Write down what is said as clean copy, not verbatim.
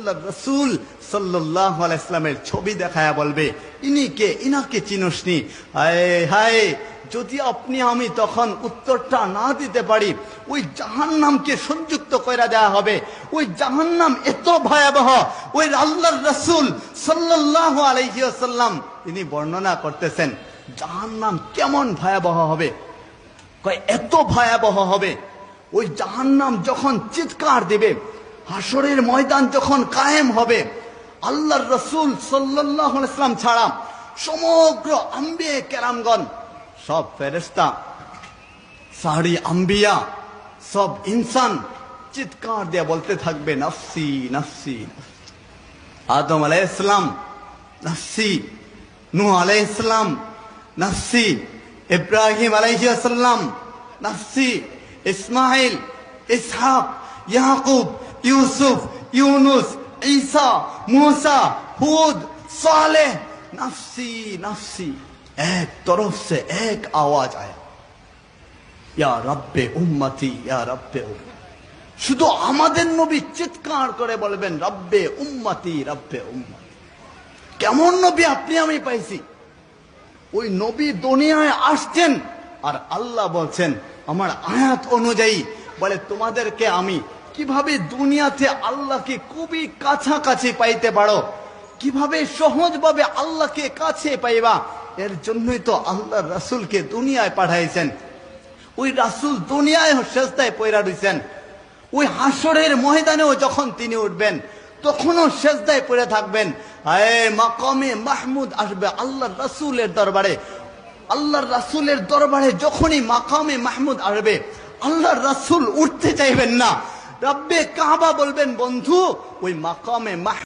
আল্লাহর রাসূল সাল্লাল্লাহু আলাইহি সাল্লামের ছবি দেখায়া বলবে, ইনি কে, ইনাকে চিনসনি? হায় হায়, যদি আপনি আমি তখন উত্তরটা না দিতে পারি, ওই জাহান্নামকে সংযুক্ত কইরা দেয়া হবে। ওই জাহান্নাম এত ভয়াবহ, ওই আল্লাহর রাসূল সাল্লাল্লাহু আলাইহি ওয়াসাল্লাম তিনি বর্ণনা করতেছেন জাহান্নাম কেমন ভয়াবহ হবে। কয় এত ভয়াবহ হবে, ওই জাহান্নাম যখন চিৎকার দিবে, হাসরের ময়দান যখন কায়েম হবে, আল্লাহর রাসূল সাল্লাল্লাহু আলাইহি ওয়াসাল্লাম ছাড়া সমগ্র আম্বিয়া কেরামগণ, সব ফেরেশতা, সারি আম্বিয়া, সব ইনসান চিৎকার দিয়ে বলতে থাকবে নফসি নফসি। আদম আলাইহিস সালাম নফসি, নূহ আলাইহিস সালাম নফসি, ইব্রাহিম আলাইহিস সালাম নফসি, ইসমাইল, ইসহাক, ইয়াকুব, ইউসুফ, ইউনুস, ঈসা, मूसा, हुद, सालेह, नफ्सी नफ्सी। एक तरफ से एक आवाज आया, या रब्बे उम्मती या रब्बे उम्मती। শুধু আমাদের নবী চিৎকার করে বলবেন রব্বে উম্মতি রব্বে উম্মতি। কেমন নবী আপনি আমি পাইছি? ওই নবী দুনিয়ায় আসছেন আর আল্লাহ বলছেন আমার আয়াত অনুযায়ী, বলে তোমাদেরকে আমি কিভাবে দুনিয়াতে আল্লাহকে খুবই কাছাকাছি পাইতে পারো, কিভাবে সহজভাবে আল্লাহকে কাছে পাইবা, এর জন্যই তো আল্লাহর রাসূলকে দুনিয়ায় পাঠাইছেন। ওই রাসূল দুনিয়ায় সেজদায় পয়রা রইছেন। ওই হাসরের ময়দানেও যখন তিনি উঠবেন তখনও সেজদায় পড়ে থাকবেন। আয়ে মাকামে মাহমুদ আসবে আল্লাহর রাসূলের দরবারে। আল্লাহর রাসূলের দরবারে যখনই মাকামে মাহমুদ আসবে, আল্লাহর রাসূল উঠতে চাইবেন না। রব্বে কাবা বলবেন বন্ধু, ওই মাকামে